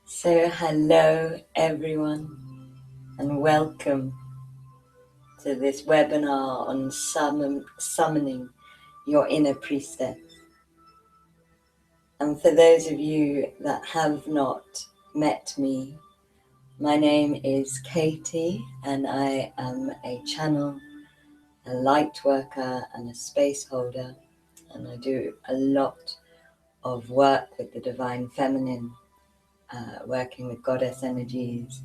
So hello everyone and welcome to this webinar on summoning your inner priestess. And for those of you that have not met me, my name is Katie and I am a channel, a light worker and a space holder, and I do a lot of work with the divine feminine, working with goddess energies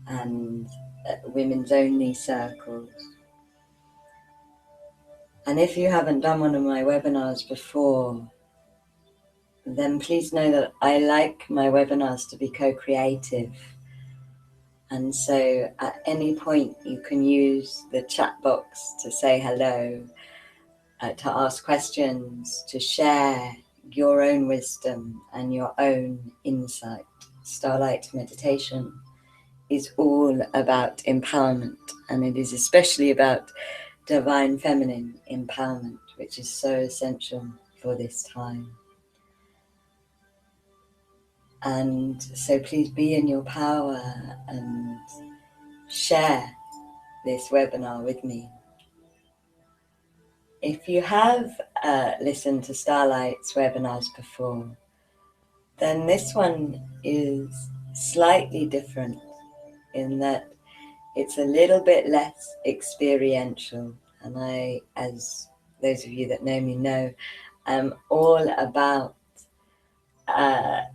and women's only circles. And if you haven't done one of my webinars before, then please know that I like my webinars to be co-creative. And so at any point you can use the chat box to say hello, to ask questions, to share your own wisdom and your own insight. Starlight meditation is all about empowerment, and it is especially about divine feminine empowerment, which is so essential for this time. And so please be in your power and share this webinar with me. If you have listened to Starlight's webinars before, then this one is slightly different in that it's a little bit less experiential. And I, as those of you that know me know, am all about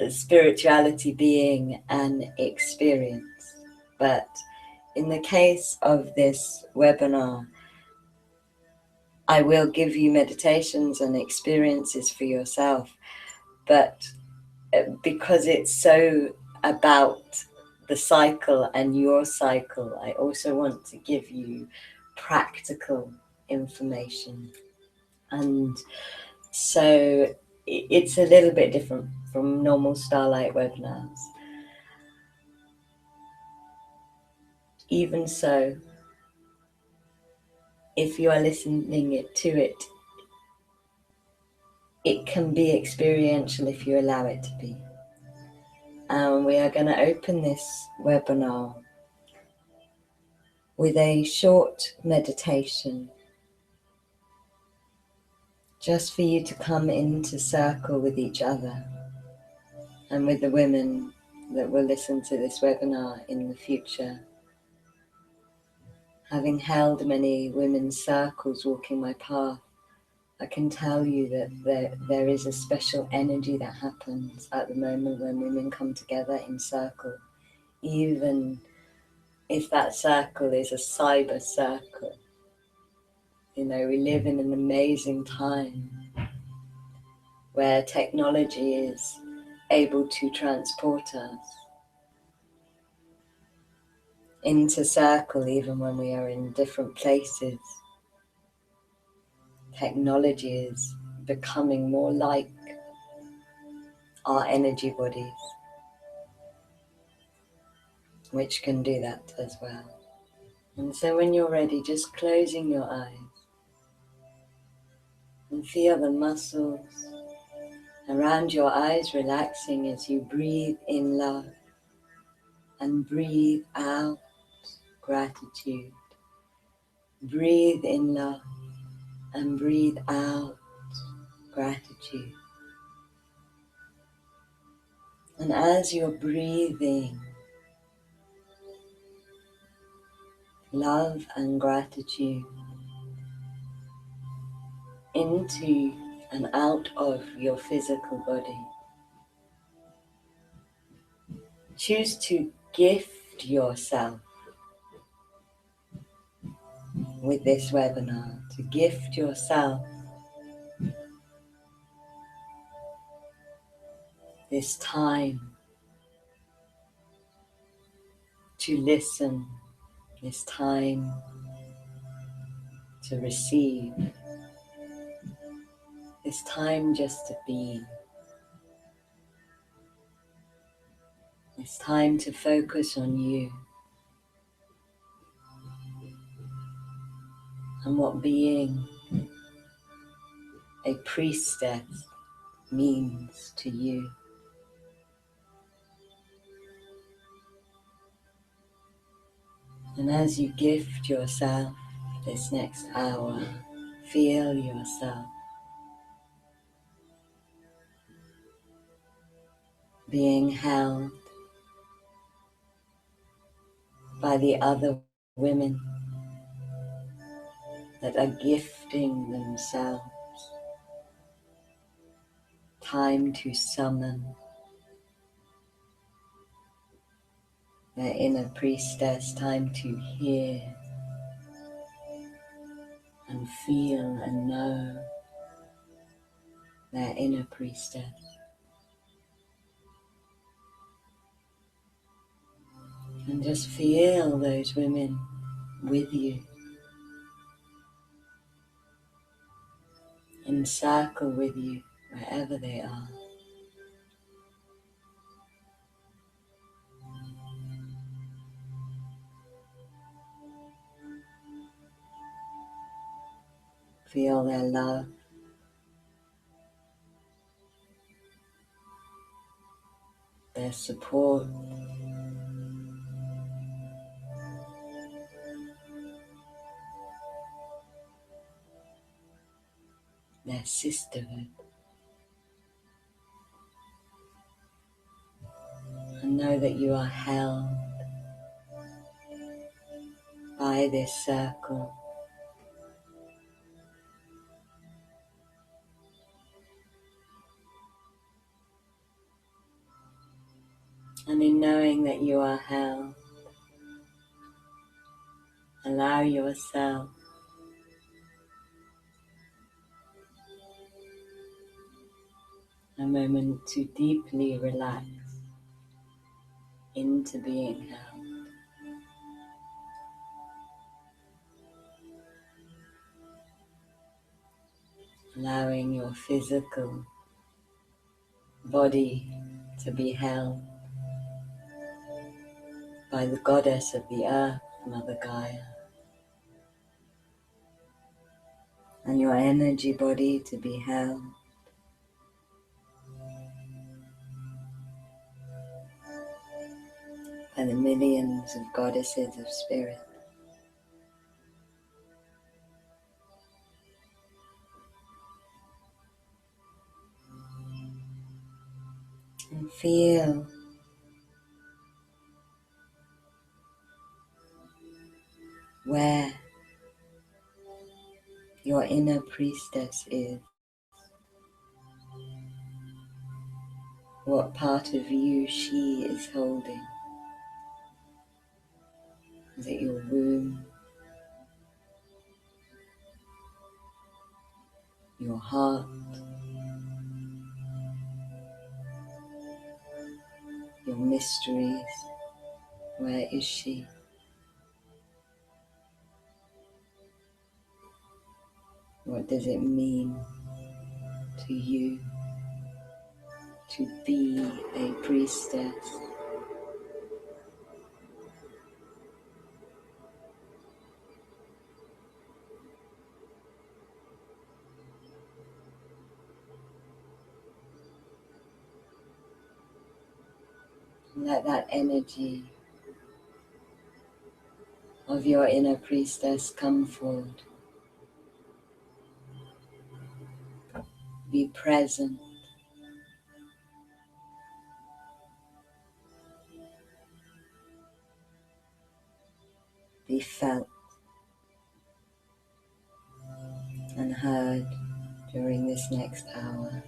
spirituality being an experience. But in the case of this webinar, I will give you meditations and experiences for yourself, but because it's so about the cycle and your cycle, I also want to give you practical information. And so it's a little bit different from normal Starlight webinars. Even so, if you are listening to it, it can be experiential if you allow it to be. And we are going to open this webinar with a short meditation, just for you to come into circle with each other and with the women that will listen to this webinar in the future. Having held many women's circles walking my path, I can tell you that there is a special energy that happens at the moment when women come together in circle, even if that circle is a cyber circle. You know, we live in an amazing time where technology is able to transport us into circle even when we are in different places. Technology is becoming more like our energy bodies, which can do that as well. And so when you're ready, just closing your eyes and feel the muscles around your eyes relaxing as you breathe in love and breathe out gratitude. Breathe in love and breathe out gratitude. And as you're breathing love and gratitude into and out of your physical body, choose to gift yourself with this webinar, to gift yourself this time to listen, this time to receive, this time just to be, this time to focus on you and what being a priestess means to you. And as you gift yourself this next hour, feel yourself being held by the other women that are gifting themselves time to summon their inner priestess, time to hear and feel and know their inner priestess. And just feel those women with you, encircle with you wherever they are. Feel their love, their support, their sisterhood. And know that you are held by this circle. And in knowing that you are held, allow yourself a moment to deeply relax into being held. Allowing your physical body to be held by the goddess of the earth, Mother Gaia, and your energy body to be held by the millions of goddesses of spirit. And feel where your inner priestess is. What part of you she is holding. Is it your womb, your heart, your mysteries? Where is she? What does it mean to you to be a priestess? Let that energy of your inner priestess come forward. Be present. Be felt and heard during this next hour.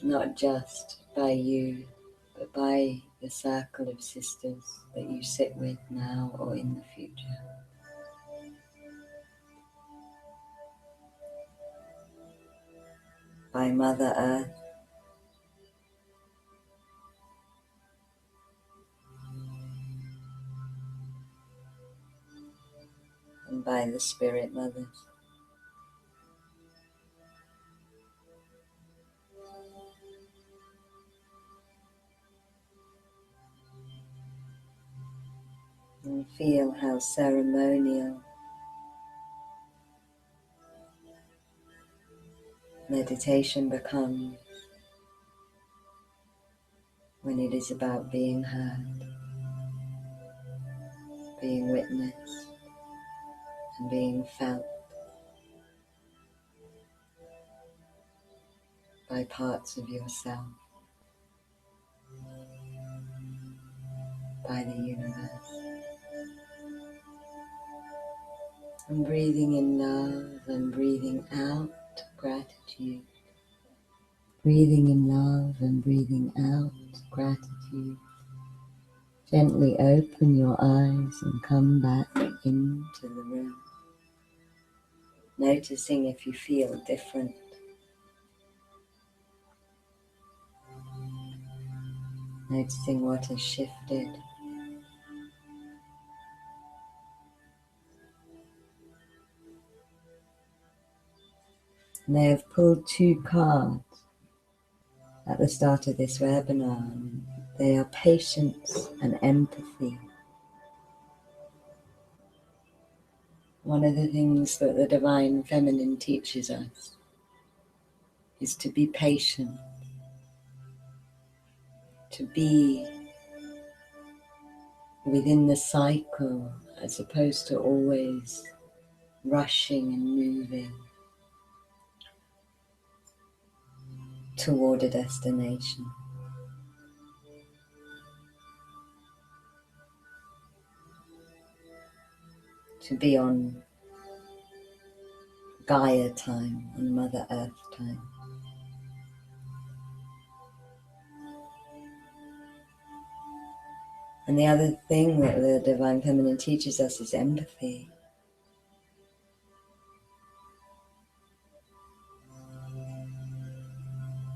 Not just by you, but by the circle of sisters that you sit with now or in the future. By Mother Earth, and by the Spirit Mothers. And feel how ceremonial meditation becomes it is about being heard, being witnessed, and being felt by parts of yourself, by the universe. And breathing in love and breathing out gratitude. Breathing in love and breathing out gratitude. Gently open your eyes and come back into the room. Noticing if you feel different. Noticing what has shifted. And I have pulled 2 cards at the start of this webinar. They are patience and empathy. One of the things that the Divine Feminine teaches us is to be patient, to be within the cycle as opposed to always rushing and moving toward a destination. To be on Gaia time, on Mother Earth time. And the other thing that the Divine Feminine teaches us is empathy.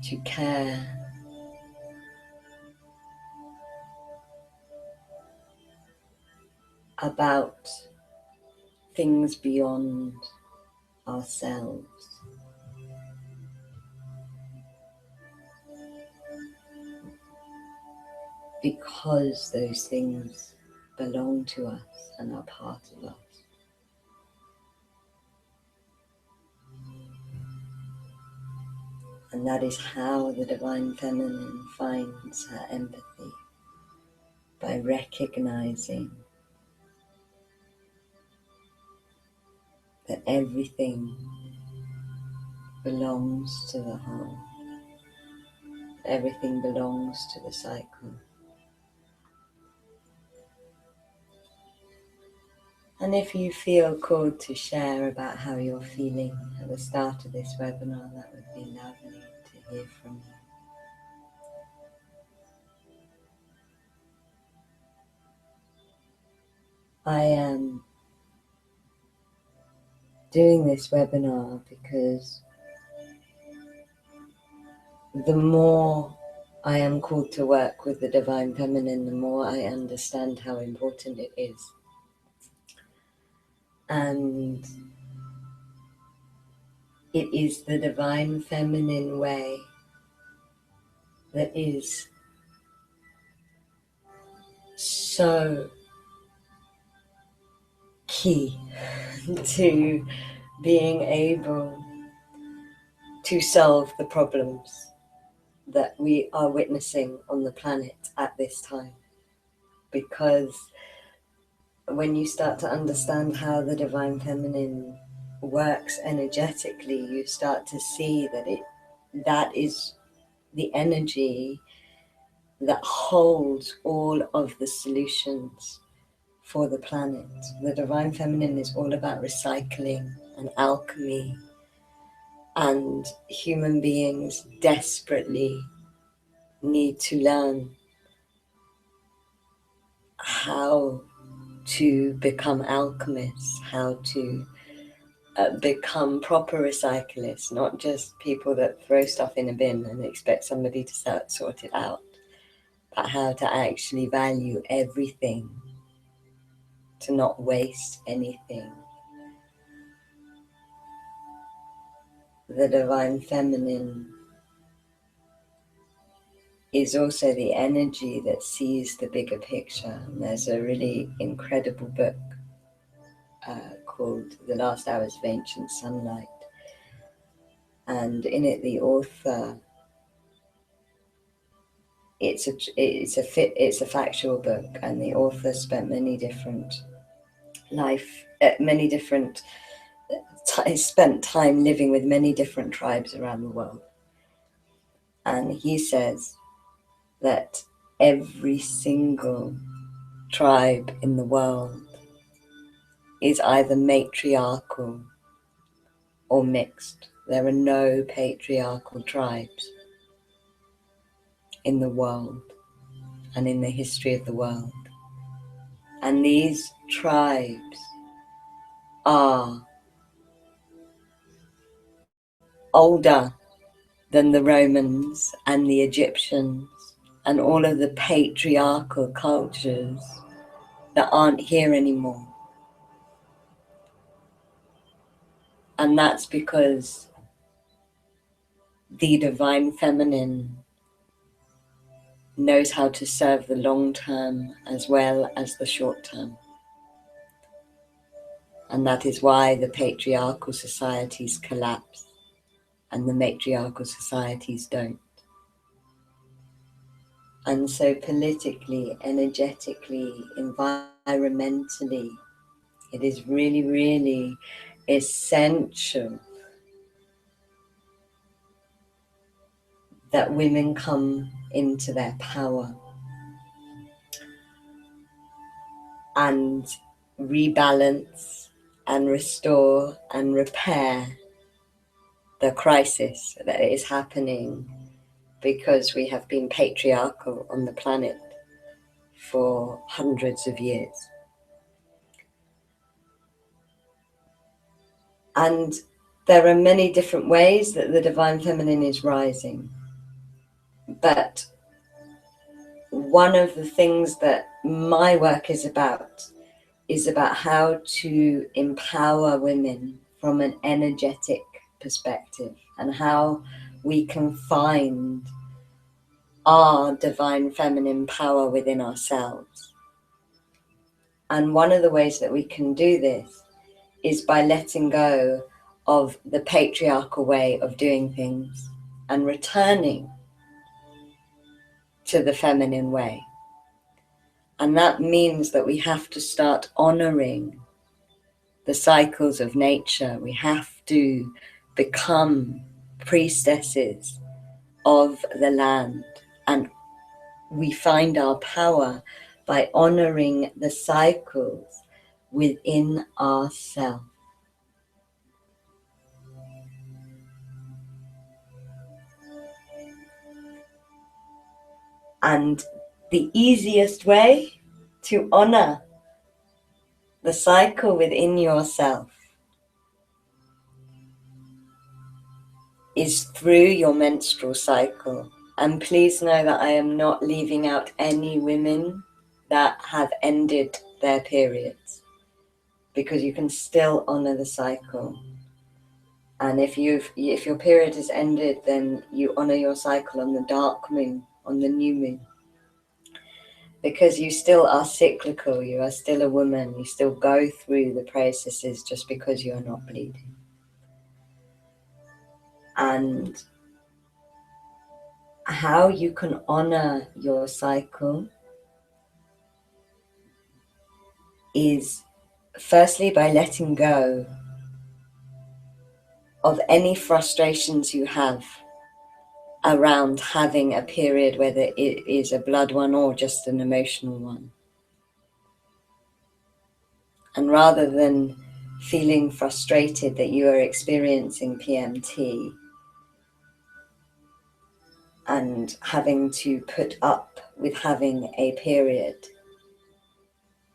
To care about things beyond ourselves. Because those things belong to us and are part of us. And that is how the Divine Feminine finds her empathy, by recognizing that everything belongs to the whole. Everything belongs to the cycle. And if you feel called to share about how you're feeling at the start of this webinar, that would be lovely to hear from you. I am doing this webinar because the more I am called to work with the Divine Feminine, the more I understand how important it is. And it is the Divine Feminine way that is so key to being able to solve the problems that we are witnessing on the planet at this time. Because when you start to understand how the Divine Feminine works energetically, you start to see that that is the energy that holds all of the solutions for the planet. The Divine Feminine is all about recycling and alchemy, and human beings desperately need to learn how to become alchemists, how to become proper recyclists, not just people that throw stuff in a bin and expect somebody to sort it out, but how to actually value everything, to not waste anything. The Divine Feminine is also the energy that sees the bigger picture. And there's a really incredible book called The Last Hours of Ancient Sunlight. And in it, the author it's a factual book, and the author spent many different spent time living with many different tribes around the world. And he says that every single tribe in the world is either matriarchal or mixed. There are no patriarchal tribes in the world and in the history of the world. And these tribes are older than the Romans and the Egyptians and all of the patriarchal cultures that aren't here anymore. And that's because the divine feminine knows how to serve the long term as well as the short term. And that is why the patriarchal societies collapse and the matriarchal societies don't. And so politically, energetically, environmentally, it is really, really essential that women come into their power and rebalance and restore and repair the crisis that is happening because we have been patriarchal on the planet for hundreds of years. And there are many different ways that the divine feminine is rising. But one of the things that my work is about how to empower women from an energetic perspective and how we can find our divine feminine power within ourselves. And one of the ways that we can do this is by letting go of the patriarchal way of doing things and returning to the feminine way. And that means that we have to start honoring the cycles of nature. We have to become priestesses of the land. And we find our power by honoring the cycles within ourselves. And the easiest way to honor the cycle within yourself is through your menstrual cycle. And please know that I am not leaving out any women that have ended their periods, because you can still honor the cycle. And if your period has ended, then you honor your cycle on the dark moon, on the new moon. Because you still are cyclical, you are still a woman, you still go through the processes just because you are not bleeding. And how you can honor your cycle is firstly by letting go of any frustrations you have around having a period, whether it is a blood one or just an emotional one. And rather than feeling frustrated that you are experiencing PMT and having to put up with having a period,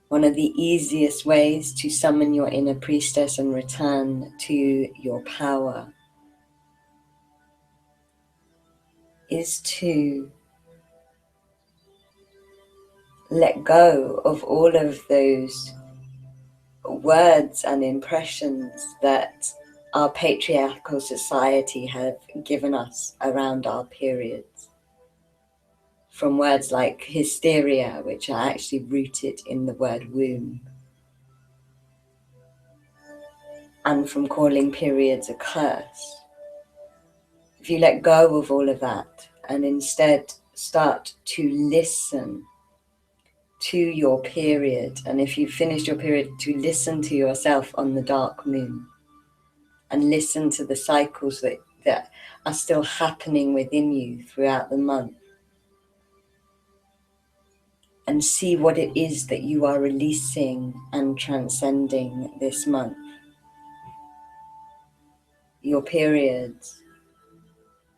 one of the easiest ways to summon your inner priestess and return to your power is to let go of all of those words and impressions that our patriarchal society have given us around our periods. From words like hysteria, which are actually rooted in the word womb, and from calling periods a curse. If you let go of all of that and instead start to listen to your period. And if you've finished your period, to listen to yourself on the dark moon and listen to the cycles that are still happening within you throughout the month. And see what it is that you are releasing and transcending this month. Your periods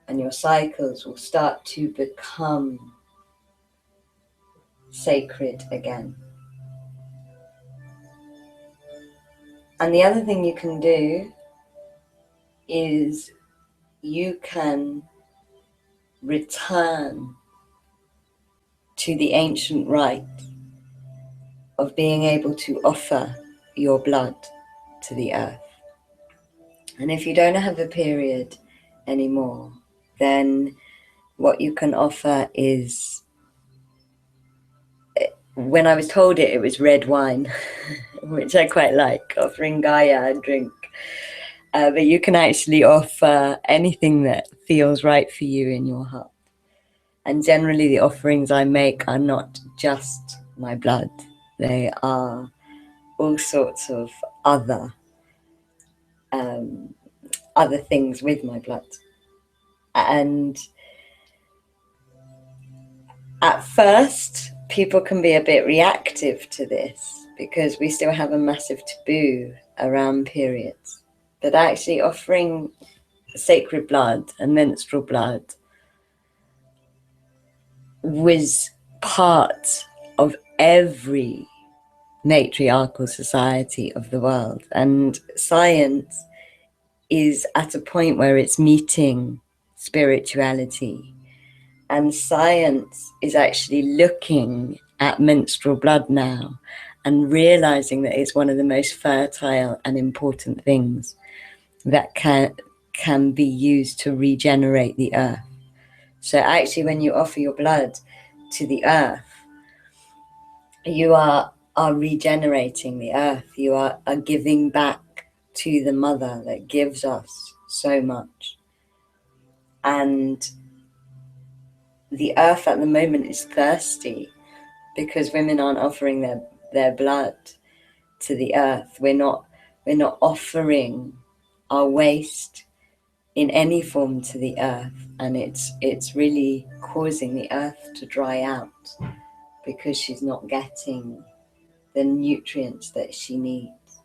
and your cycles will start to become sacred again. And the other thing you can do is you can return to the ancient rite of being able to offer your blood to the earth. And if you don't have a period anymore, then what you can offer is, when I was told it was red wine, which I quite like, offering Gaia a drink. But you can actually offer anything that feels right for you in your heart. And generally the offerings I make are not just my blood. They are all sorts of other things with my blood. And at first, people can be a bit reactive to this because we still have a massive taboo around periods. But actually offering sacred blood and menstrual blood was part of every matriarchal society of the world. And science is at a point where it's meeting spirituality. And science is actually looking at menstrual blood now and realizing that it's one of the most fertile and important things that can be used to regenerate the earth. So actually, when you offer your blood to the earth, you are regenerating the earth. You are giving back to the mother that gives us so much. And the earth at the moment is thirsty because women aren't offering their blood to the earth. We're not offering our waste in any form to the earth, and it's really causing the earth to dry out because she's not getting the nutrients that she needs.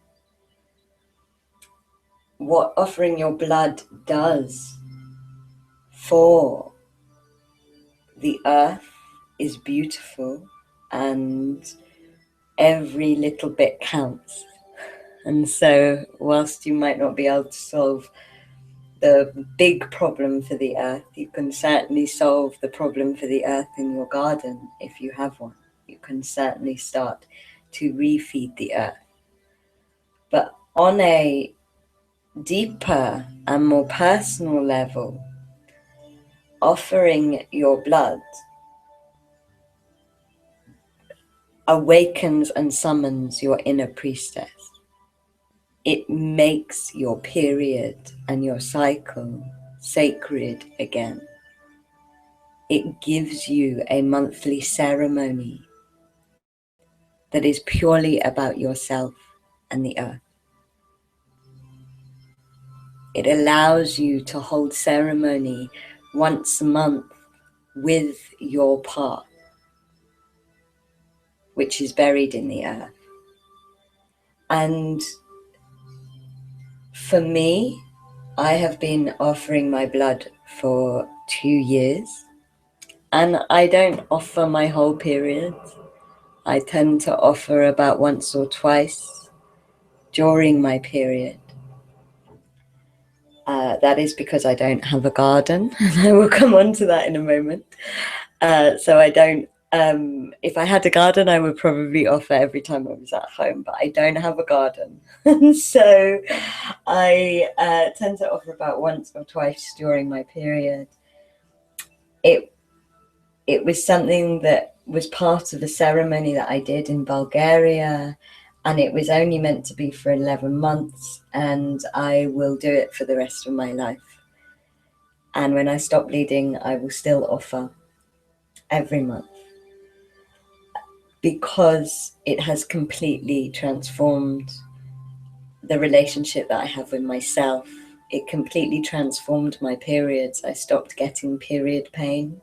What offering your blood does for the earth is beautiful, and every little bit counts. And so whilst you might not be able to solve the big problem for the earth, you can certainly solve the problem for the earth in your garden if you have one. You can certainly start to refeed the earth. But on a deeper and more personal level, offering your blood awakens and summons your inner priestess. It makes your period and your cycle sacred again. It gives you a monthly ceremony that is purely about yourself and the earth. It allows you to hold ceremony once a month with your part, which is buried in the earth. And for me, I have been offering my blood for 2 years, and I don't offer my whole period. I tend to offer about once or twice during my period. That is because I don't have a garden, and I will come on to that in a moment. So I don't, if I had a garden, I would probably offer every time I was at home, but I don't have a garden. So I tend to offer about once or twice during my period. It was something that was part of a ceremony that I did in Bulgaria, and it was only meant to be for 11 months, and I will do it for the rest of my life. And when I stop bleeding, I will still offer. every month, because it has completely transformed the relationship that I have with myself. It completely transformed my periods. I stopped getting period pain.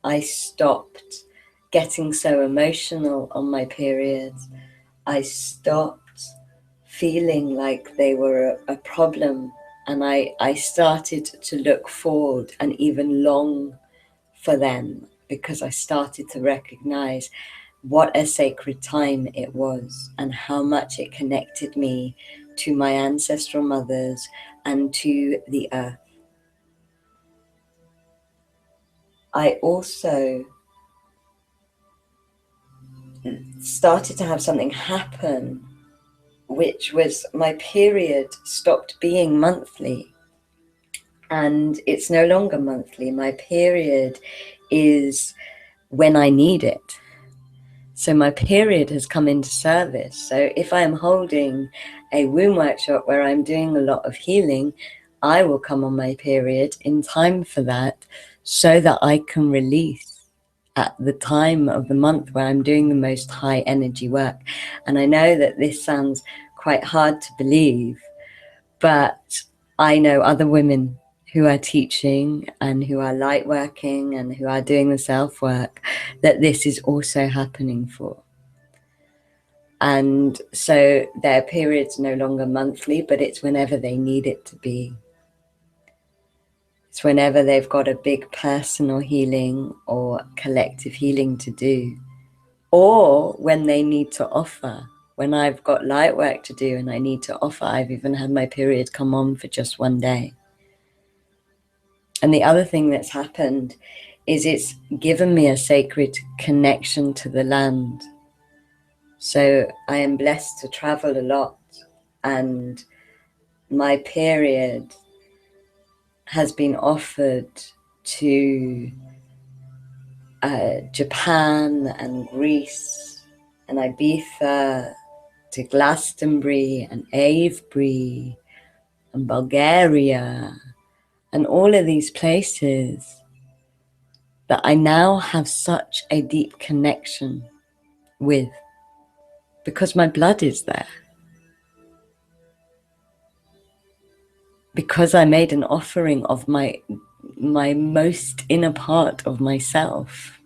I stopped getting so emotional on my periods. I stopped feeling like they were a problem. And I started to look forward and even long for them, because I started to recognize what a sacred time it was and how much it connected me to my ancestral mothers and to the earth. I also started to have something happen, which was my period stopped being monthly, and it's no longer monthly. My period is when I need it. So my period has come into service. So if I am holding a womb workshop where I'm doing a lot of healing, I will come on my period in time for that, so that I can release at the time of the month where I'm doing the most high energy work. And I know that this sounds quite hard to believe, but I know other women who are teaching and who are light working and who are doing the self work that this is also happening for. And so their period's no longer monthly, but it's whenever they need it to be. It's whenever they've got a big personal healing or collective healing to do, or when they need to offer. When I've got light work to do and I need to offer, I've even had my period come on for just one day. And the other thing that's happened is it's given me a sacred connection to the land. So I am blessed to travel a lot, and my period has been offered to Japan and Greece and Ibiza, to Glastonbury and Avebury and Bulgaria, and all of these places that I now have such a deep connection with, because my blood is there. Because I made an offering of my most inner part of myself.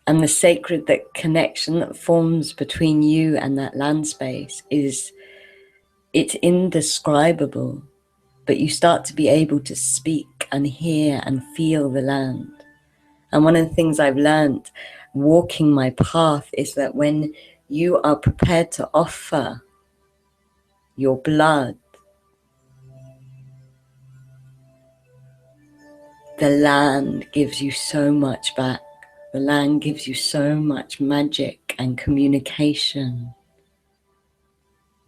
And the sacred connection that forms between you and that land space it's indescribable, but you start to be able to speak and hear and feel the land. And one of the things I've learned walking my path is that when you are prepared to offer your blood, the land gives you so much back. The land gives you so much magic and communication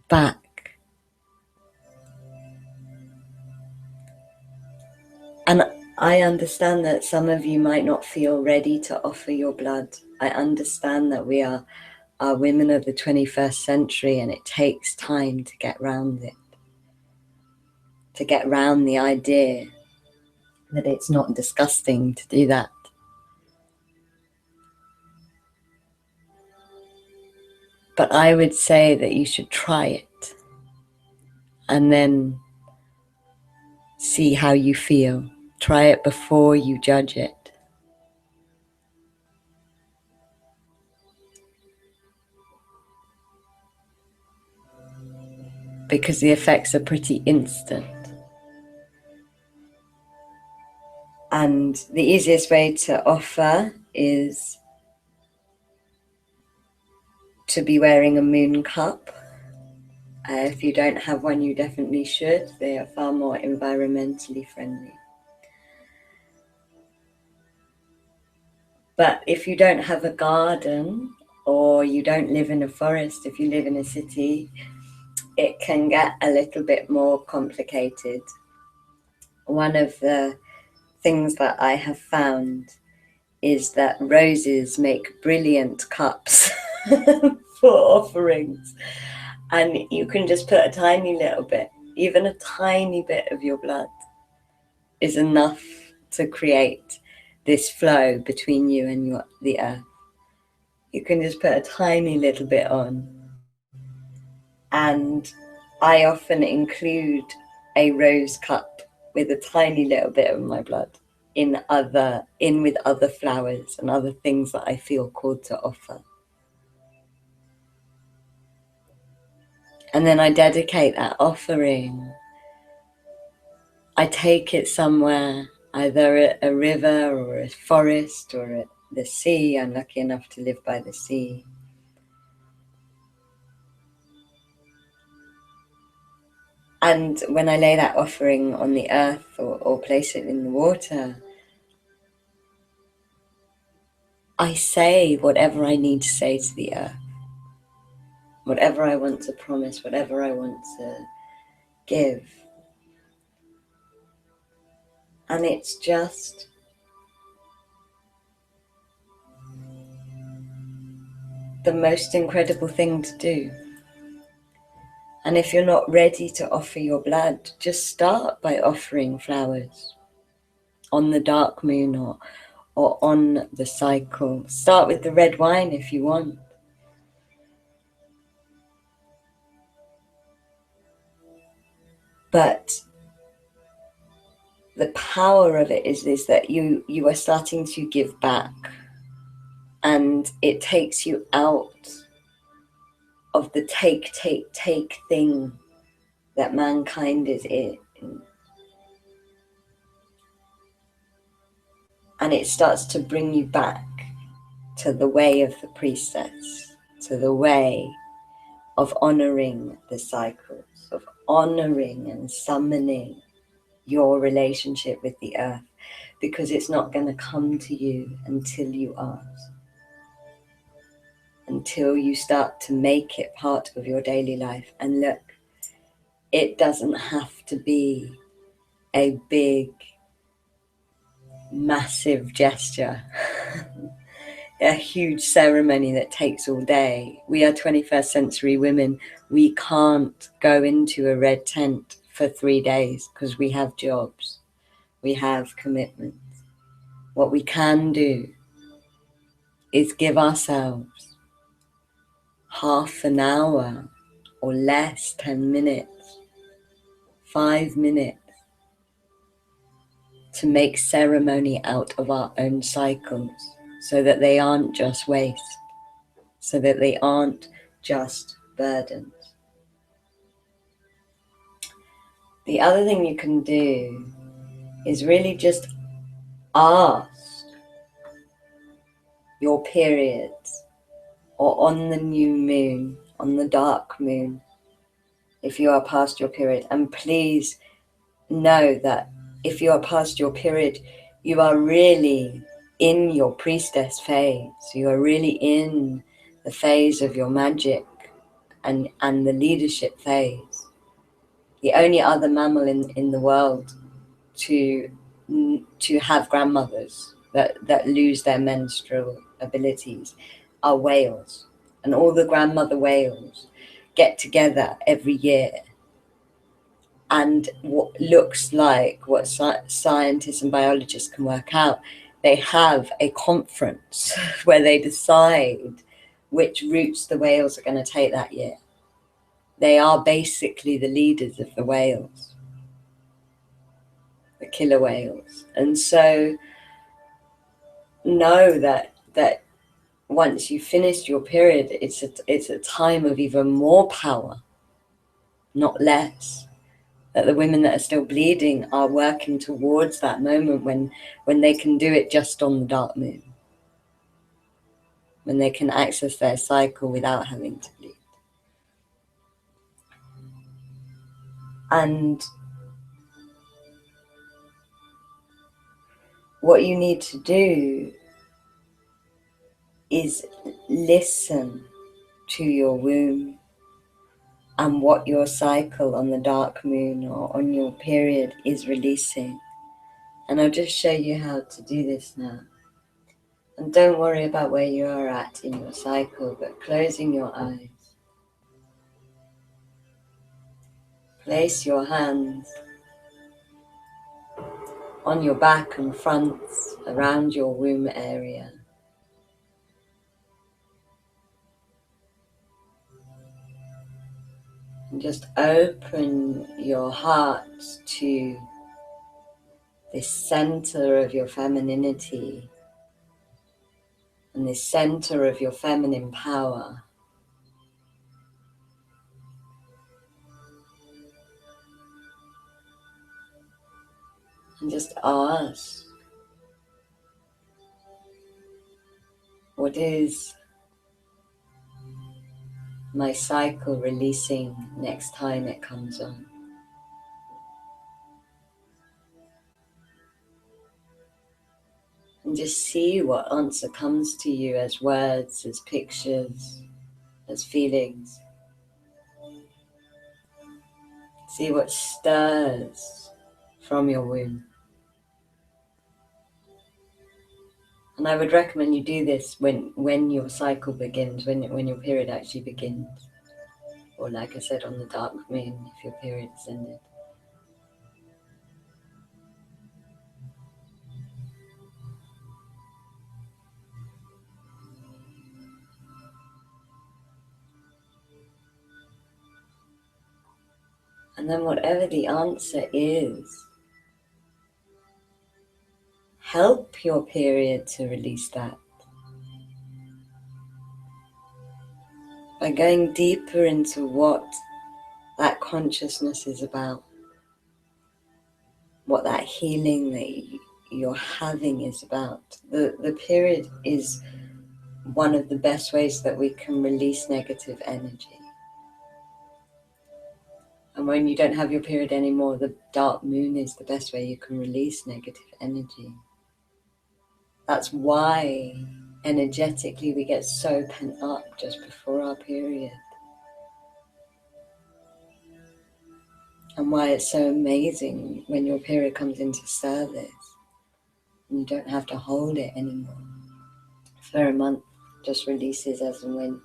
back. And I understand that some of you might not feel ready to offer your blood. I understand that we are women of the 21st century, and it takes time to get round it, to get round the idea that it's not disgusting to do that. But I would say that you should try it and then see how you feel. Try it before you judge it. Because the effects are pretty instant. And the easiest way to offer is to be wearing a moon cup. If you don't have one, you definitely should. They are far more environmentally friendly. But if you don't have a garden, or you don't live in a forest, if you live in a city, it can get a little bit more complicated. One of the things that I have found is that roses make brilliant cups for offerings. And you can just put a tiny little bit, even a tiny bit of your blood is enough to create this flow between you and the earth. You can just put a tiny little bit on. And I often include a rose cup with a tiny little bit of my blood in with other flowers and other things that I feel called to offer. And then I dedicate that offering. I take it somewhere, either a river or a forest or the sea. I'm lucky enough to live by the sea. And when I lay that offering on the earth or place it in the water, I say whatever I need to say to the earth, whatever I want to promise, whatever I want to give. And it's just the most incredible thing to do. And if you're not ready to offer your blood, just start by offering flowers on the dark moon or on the cycle. Start with the red wine if you want. But the power of it is that you are starting to give back, and it takes you out of the take thing that mankind is in. And it starts to bring you back to the way of the priestess, to the way of honoring the cycles, of honoring and summoning your relationship with the earth, because it's not going to come to you until you ask, until you start to make it part of your daily life. And look, it doesn't have to be a big, massive gesture, a huge ceremony that takes all day. We are 21st century women. We can't go into a red tent for 3 days because we have jobs, we have commitments. What we can do is give ourselves half an hour or less, 10 minutes, 5 minutes, to make ceremony out of our own cycles, so that they aren't just waste, so that they aren't just burdens. The other thing you can do is really just ask your periods, or on the new moon, on the dark moon, if you are past your period. And please know that if you are past your period, you are really in your priestess phase. You are really in the phase of your magic and the leadership phase. The only other mammal in the world to have grandmothers that lose their menstrual abilities are whales. And all the grandmother whales get together every year, and what looks like what scientists and biologists can work out, they have a conference where they decide which routes the whales are going to take that year. They are basically the leaders of the whales, the killer whales. And so know that once you've finished your period, it's a time of even more power, not less. That the women that are still bleeding are working towards that moment when they can do it just on the dark moon, when they can access their cycle without having to bleed. And what you need to do is listen to your womb and what your cycle on the dark moon or on your period is releasing. And I'll just show you how to do this now. And don't worry about where you are at in your cycle, but closing your eyes, place your hands on your back and front, around your womb area. And just open your heart to this center of your femininity and this center of your feminine power. And just ask, what is my cycle releasing next time it comes on? And just see what answer comes to you as words, as pictures, as feelings. See what stirs from your womb. And I would recommend you do this when your cycle begins, when your period actually begins. Or like I said, on the dark moon, if your period's ended. And then whatever the answer is, help your period to release that. By going deeper into what that consciousness is about, what that healing that you're having is about. The period is one of the best ways that we can release negative energy. And when you don't have your period anymore, the dark moon is the best way you can release negative energy. That's why energetically we get so pent up just before our period. And why it's so amazing when your period comes into service and you don't have to hold it anymore. For a month, just releases as and when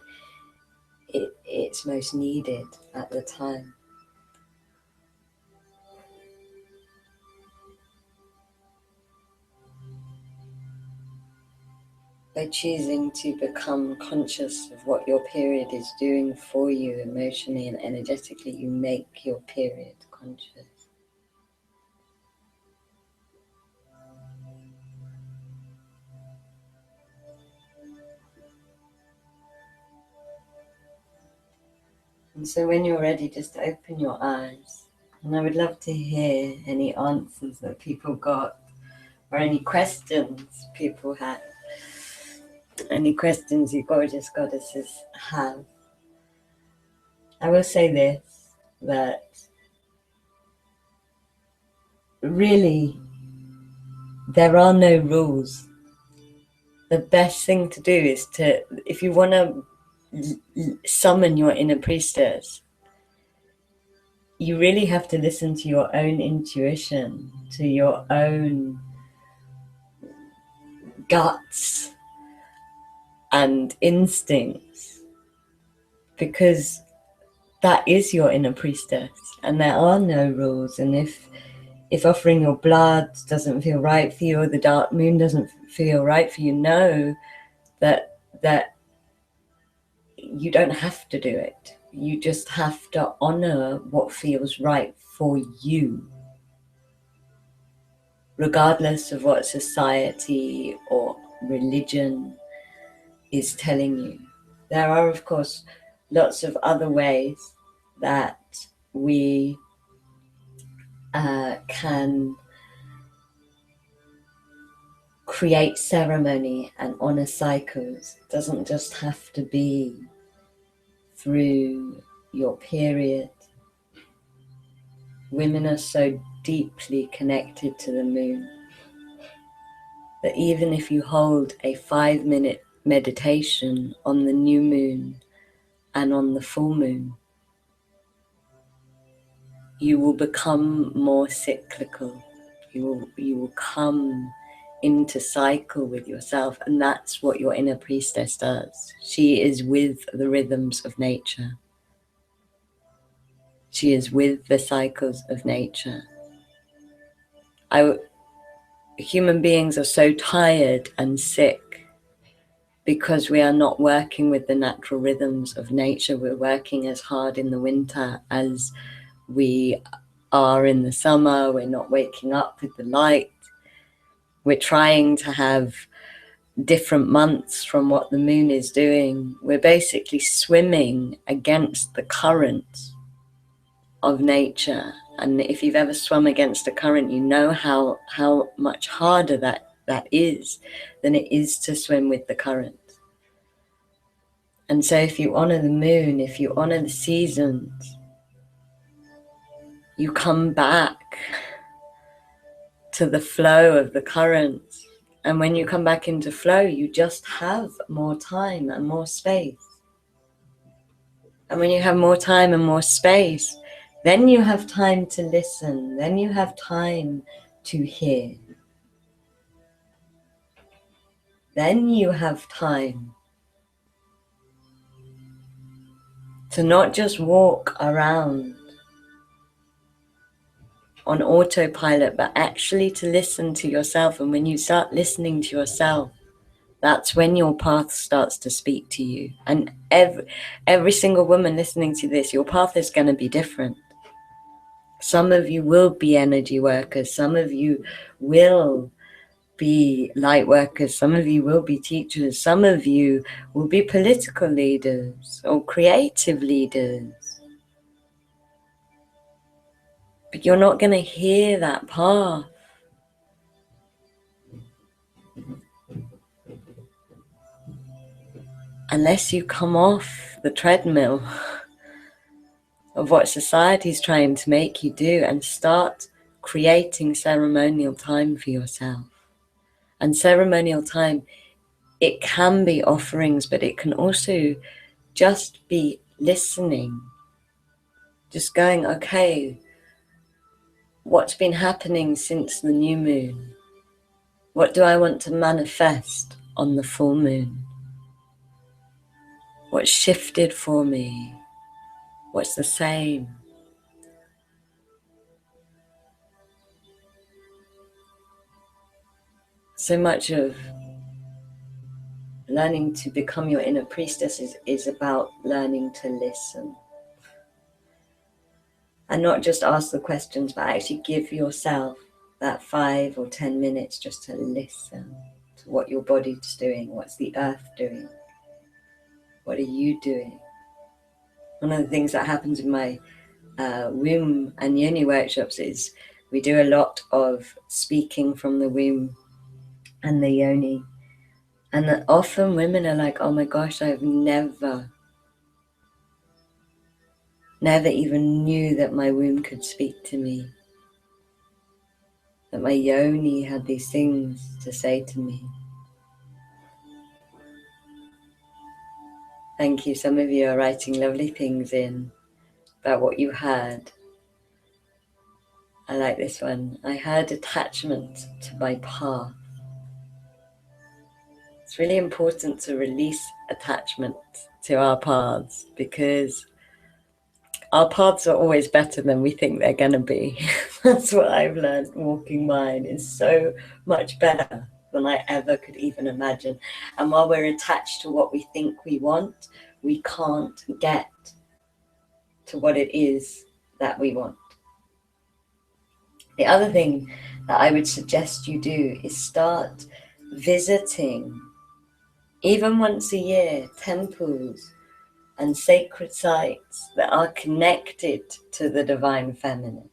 it's most needed at the time. By choosing to become conscious of what your period is doing for you emotionally and energetically, you make your period conscious. And so when you're ready, just open your eyes. And I would love to hear any answers that people got or any questions people had. Any questions you gorgeous goddesses have. I will say this, that really there are no rules. The best thing to do is to, if you want to summon your inner priestess, you really have to listen to your own intuition, to your own guts and instincts, because that is your inner priestess and there are no rules. And if offering your blood doesn't feel right for you, or the dark moon doesn't feel right for you, know that you don't have to do it. You just have to honor what feels right for you, regardless of what society or religion is telling you. There are, of course, lots of other ways that we can create ceremony and honor cycles. It doesn't just have to be through your period. Women are so deeply connected to the moon that even if you hold a 5-minute meditation on the new moon and on the full moon, you will become more cyclical. You will come into cycle with yourself, and that's what your inner priestess does. She is with the rhythms of nature. She is with the cycles of nature. human beings are so tired and sick because we are not working with the natural rhythms of nature. We're working as hard in the winter as we are in the summer. We're not waking up with the light. We're trying to have different months from what the moon is doing. We're basically swimming against the current of nature. And if you've ever swum against a current, you know how much harder that is than it is to swim with the current. And so if you honor the moon, if you honor the seasons, you come back to the flow of the currents. And when you come back into flow, you just have more time and more space. And when you have more time and more space, then you have time to listen. Then you have time to hear. Then you have time to not just walk around on autopilot, but actually to listen to yourself. And when you start listening to yourself, that's when your path starts to speak to you. And every single woman listening to this, your path is going to be different. Some of you will be energy workers. Some of you will be light workers. Some of you will be teachers. Some of you will be political leaders or creative leaders. But you're not going to hear that path unless you come off the treadmill of what society's trying to make you do and start creating ceremonial time for yourself. And ceremonial time, it can be offerings, but it can also just be listening. Just going, okay, what's been happening since the new moon? What do I want to manifest on the full moon? What's shifted for me? What's the same? So much of learning to become your inner priestess is about learning to listen. And not just ask the questions, but actually give yourself that 5 or 10 minutes just to listen to what your body's doing. What's the earth doing? What are you doing? One of the things that happens in my womb and yoni workshops is we do a lot of speaking from the womb and the yoni. And often women are like, oh my gosh, I've never even knew that my womb could speak to me, that my yoni had these things to say to me. Thank you. Some of you are writing lovely things in about what you heard. I like this one. I heard attachment to my path. It's really important to release attachment to our paths because our paths are always better than we think they're going to be. That's what I've learned walking mine is so much better than I ever could even imagine. And while we're attached to what we think we want, we can't get to what it is that we want. The other thing that I would suggest you do is start visiting, even once a year, temples and sacred sites that are connected to the divine feminine.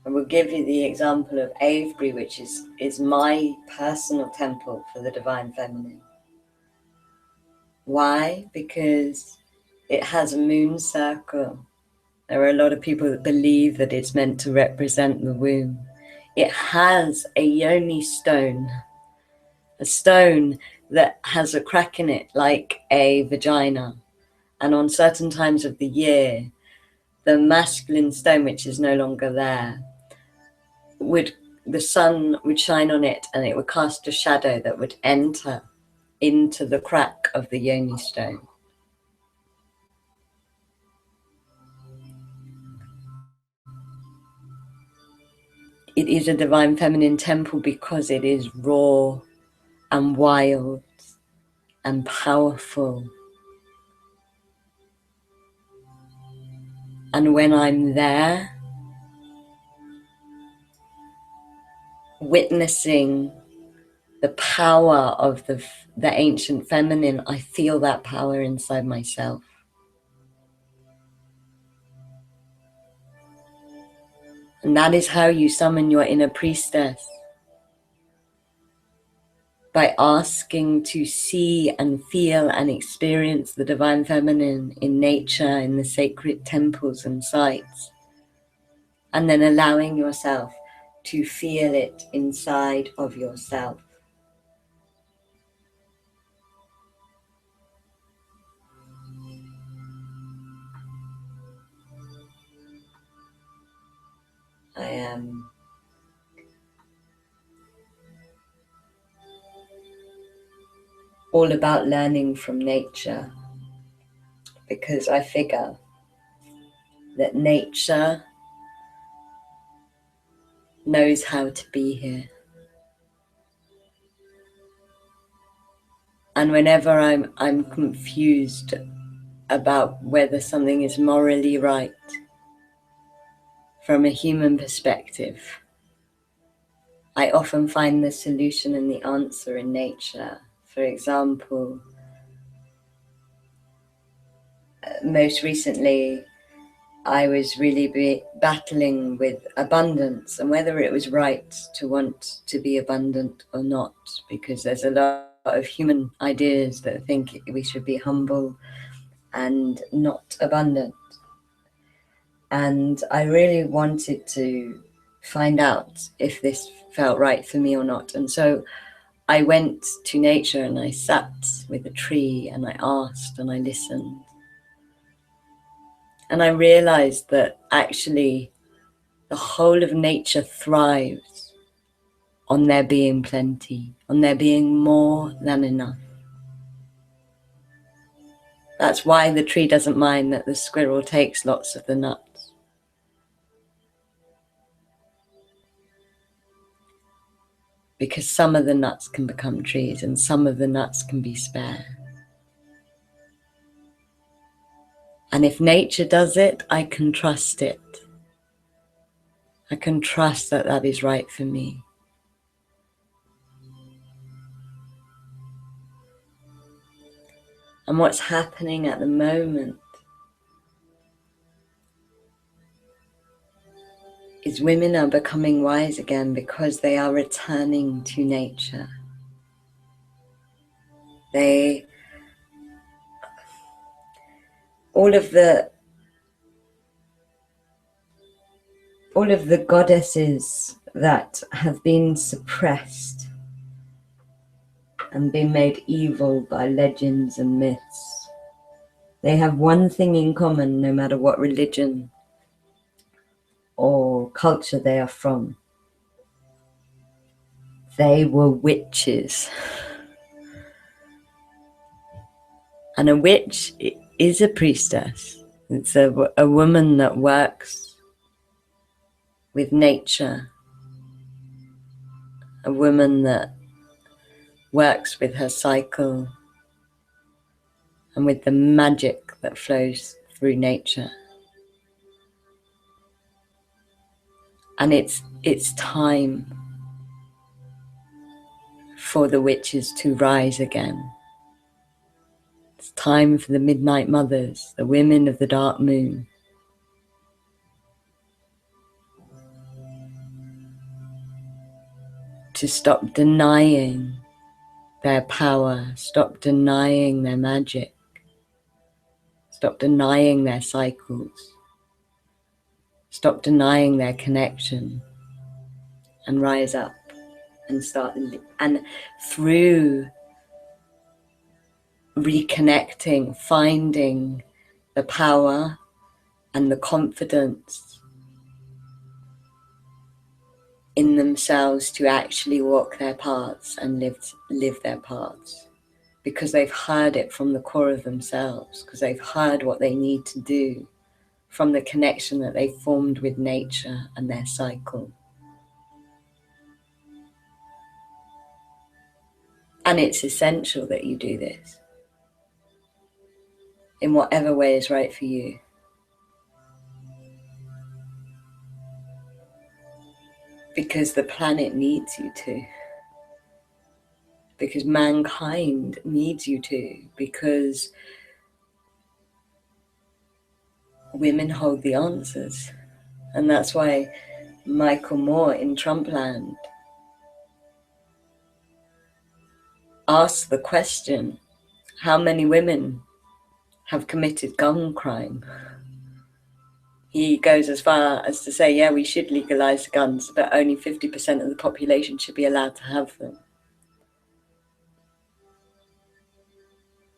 I will give you the example of Avebury, which is my personal temple for the divine feminine. Why? Because it has a moon circle. There are a lot of people that believe that it's meant to represent the womb. It has a yoni stone, a stone that has a crack in it like a vagina. And on certain times of the year, the masculine stone, which is no longer there, the sun would shine on it and it would cast a shadow that would enter into the crack of the yoni stone. it is a divine feminine temple because it is raw and wild and powerful. And when I'm there, witnessing the power of the ancient feminine, I feel that power inside myself. And that is how you summon your inner priestess. By asking to see and feel and experience the divine feminine in nature, in the sacred temples and sites. And then allowing yourself to feel it inside of yourself. I am all about learning from nature, because I figure that nature knows how to be here. And whenever I'm confused about whether something is morally right from a human perspective, I often find the solution and the answer in nature. For example, most recently, I was really battling with abundance and whether it was right to want to be abundant or not, because there's a lot of human ideas that think we should be humble and not abundant. And I really wanted to find out if this felt right for me or not. And so I went to nature and I sat with a tree and I asked and I listened. And I realized that actually the whole of nature thrives on there being plenty, on there being more than enough. That's why the tree doesn't mind that the squirrel takes lots of the nuts. Because some of the nuts can become trees and some of the nuts can be spare. And if nature does it, I can trust it. I can trust that that is right for me. And what's happening at the moment is women are becoming wise again because they are returning to nature. All of the goddesses that have been suppressed and been made evil by legends and myths, they have one thing in common, no matter what religion or culture they are from. They were witches. And a witch is a priestess. It's a woman that works with nature, a woman that works with her cycle and with the magic that flows through nature. And it's time for the witches to rise again. It's time for the midnight mothers, the women of the dark moon, to stop denying their power, stop denying their magic, stop denying their cycles, stop denying their connection, and rise up and start. And through reconnecting, finding the power and the confidence in themselves to actually walk their paths and live their paths, because they've heard it from the core of themselves, because they've heard what they need to do from the connection that they formed with nature and their cycle. And it's essential that you do this in whatever way is right for you. Because the planet needs you to. Because mankind needs you to. Because women hold the answers. And that's why Michael Moore in Trumpland asked the question, how many women have committed gun crime? He goes as far as to say, yeah, we should legalize guns, but only 50% of the population should be allowed to have them.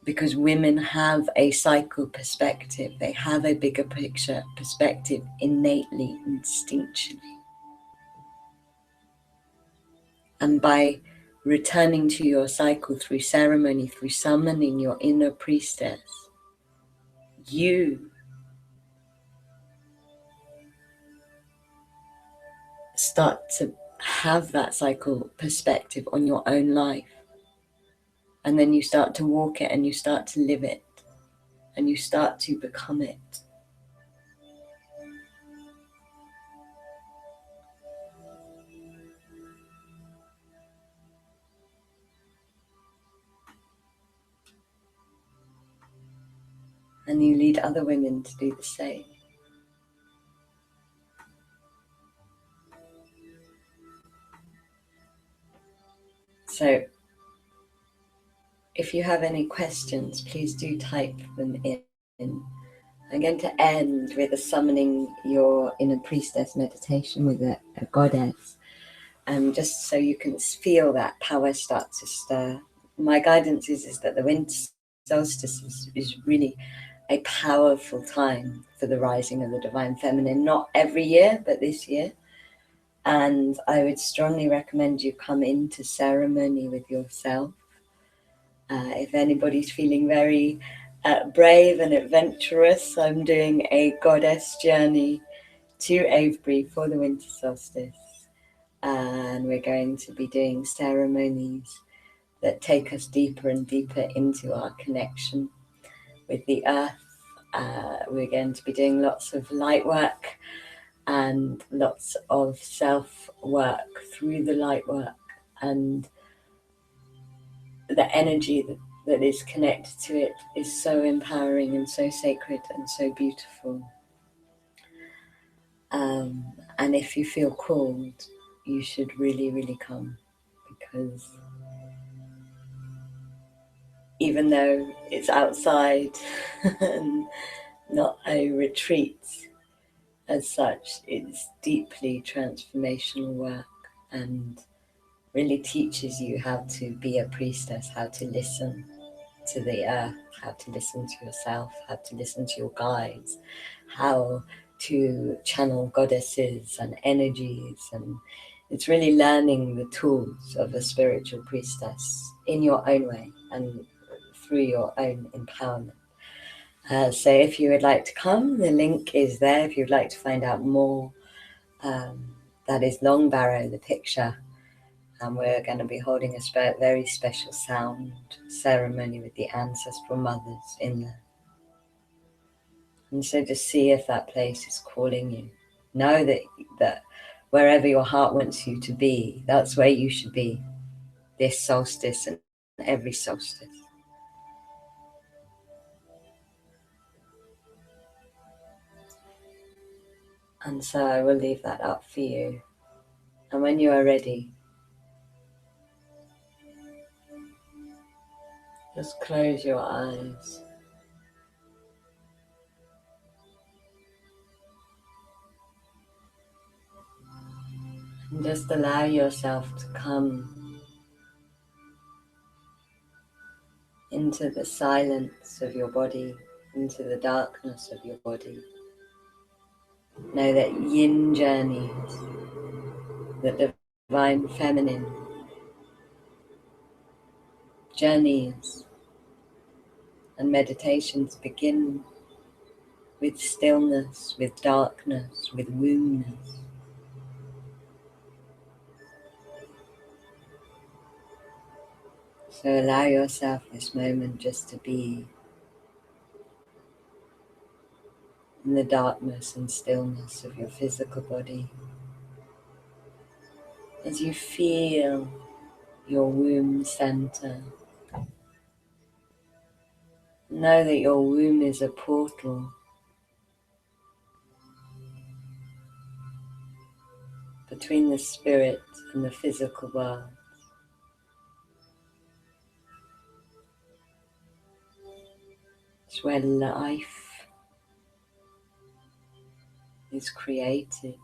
Because women have a cycle perspective. They have a bigger picture perspective innately, instinctually. And by returning to your cycle through ceremony, through summoning your inner priestess, you start to have that cycle perspective on your own life. And then you start to walk it and you start to live it and you start to become it. And you lead other women to do the same. So if you have any questions, please do type them in. I'm going to end with a summoning your inner priestess meditation with a goddess, just so you can feel that power start to stir. My guidance is that the winter solstice is really a powerful time for the rising of the divine feminine, not every year, but this year. And I would strongly recommend you come into ceremony with yourself. If anybody's feeling very brave and adventurous, I'm doing a goddess journey to Avebury for the winter solstice. And we're going to be doing ceremonies that take us deeper and deeper into our connection with the earth. We're going to be doing lots of light work and lots of self-work through the light work, and the energy that is connected to it is so empowering and so sacred and so beautiful. And if you feel called, you should really, really come, because even though it's outside and not a retreat as such, it's deeply transformational work and really teaches you how to be a priestess, how to listen to the earth, how to listen to yourself, how to listen to your guides, how to channel goddesses and energies. And it's really learning the tools of a spiritual priestess in your own way and through your own empowerment. So if you would like to come, the link is there. If you'd like to find out more, that is Long Barrow, the picture. And we're going to be holding a very special sound ceremony with the ancestral mothers in there. And so just see if that place is calling you. Know that wherever your heart wants you to be, that's where you should be, this solstice and every solstice. And so I will leave that up for you. And when you are ready, just close your eyes. And just allow yourself to come into the silence of your body, into the darkness of your body. Know that yin journeys, the divine feminine journeys and meditations begin with stillness, with darkness, with wombness. So allow yourself this moment just to be in the darkness and stillness of your physical body. As you feel your womb center, know that your womb is a portal between the spirit and the physical world. It's where life is created.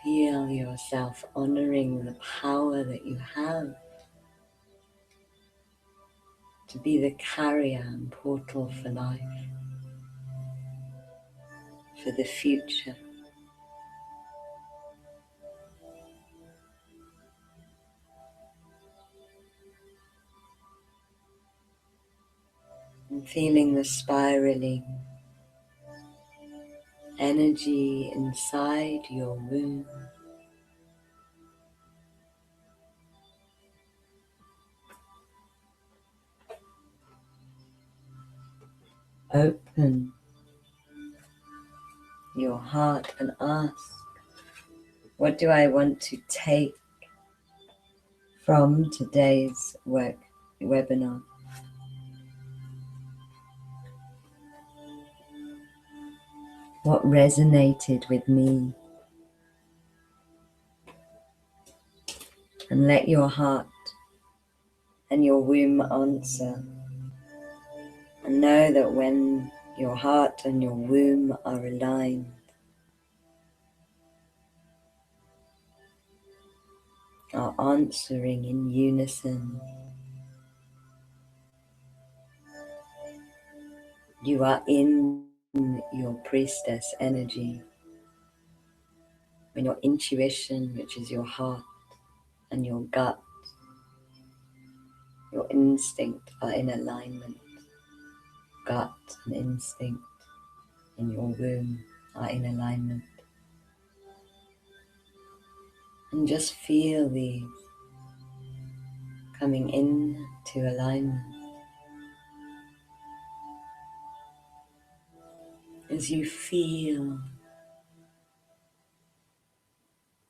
Feel yourself honoring the power that you have to be the carrier and portal for life, for the future. And feeling the spiraling energy inside your womb. Open your heart and ask, what do I want to take from today's webinar? What resonated with me? And let your heart and your womb answer. And know that when your heart and your womb are aligned, are answering in unison, you are in your priestess energy, when your intuition, which is your heart, and your gut, your instinct are in alignment. Gut and instinct in your womb are in alignment. And just feel these coming into alignment. As you feel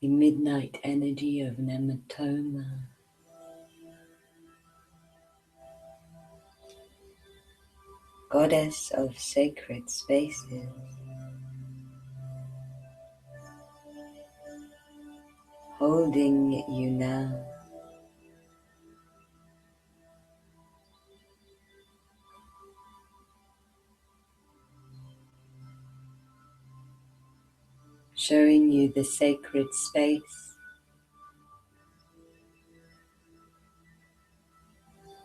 the midnight energy of Nematoma, goddess of sacred spaces, holding you now. Showing you the sacred space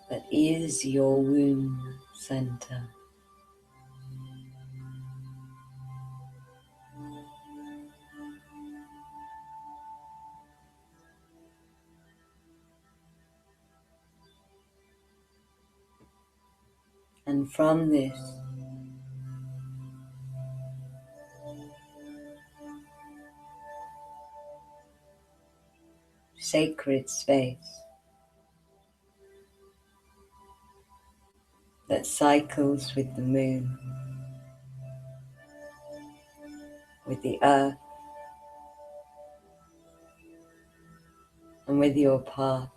that is your womb center. And from this, sacred space that cycles with the moon, with the earth, and with your path.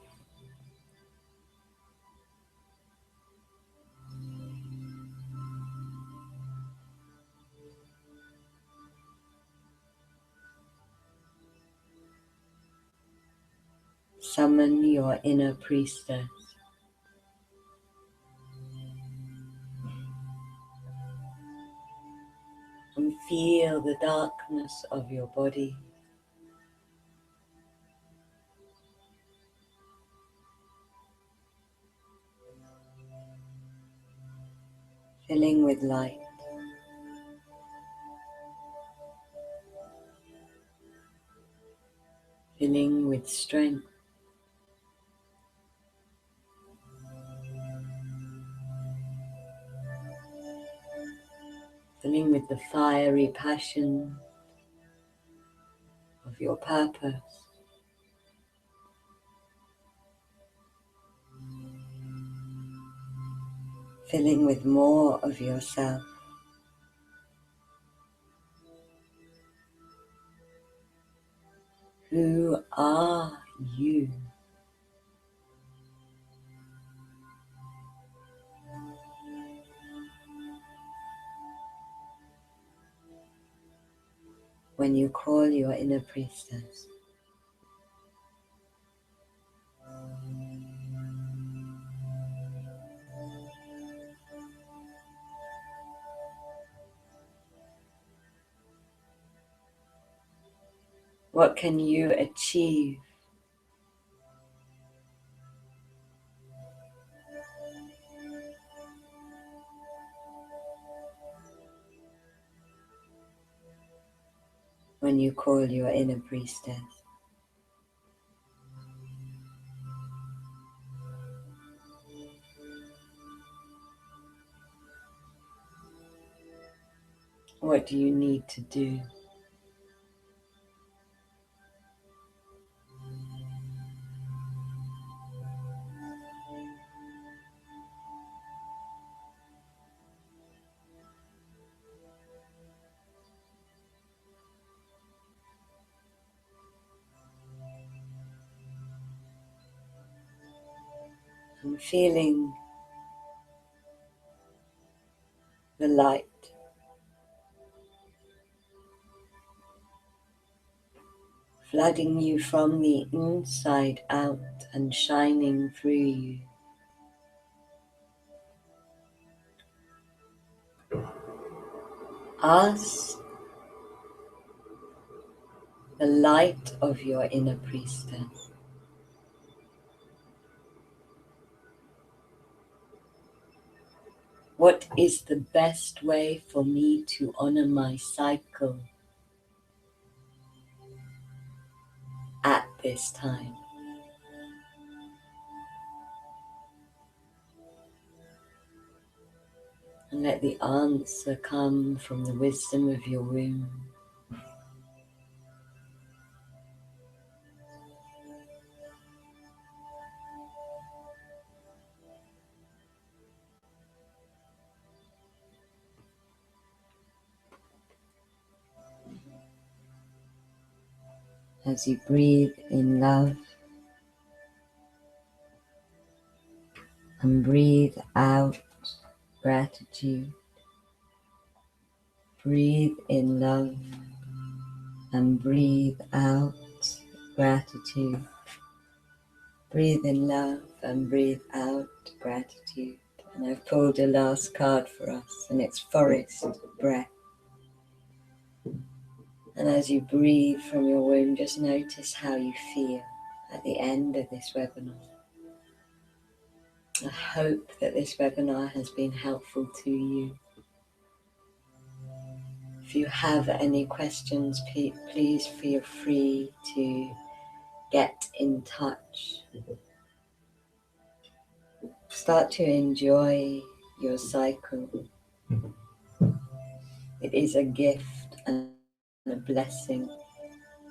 Summon your inner priestess. And feel the darkness of your body. Filling with light. Filling with strength. Filling with the fiery passion of your purpose. filling with more of yourself. Who are you? When you call your inner priestess, what can you achieve? When you call your inner priestess, what do you need to do? And feeling the light flooding you from the inside out and shining through you. Ask the light of your inner priestess, what is the best way for me to honor my cycle at this time? And let the answer come from the wisdom of your womb. As you breathe in love and breathe out gratitude, breathe in love and breathe out gratitude. Breathe in love and breathe out gratitude. And I've pulled a last card for us, and it's forest breath. And as you breathe from your womb, just notice how you feel at the end of this webinar. I hope that this webinar has been helpful to you. If you have any questions, please feel free to get in touch. Start to enjoy your cycle. It is a gift and a blessing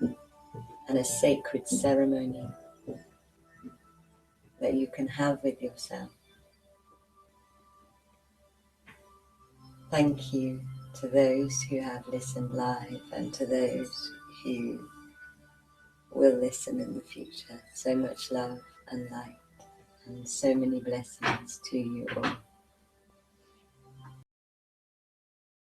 and a sacred ceremony that you can have with yourself. Thank you to those who have listened live and to those who will listen in the future. So much love and light and so many blessings to you all.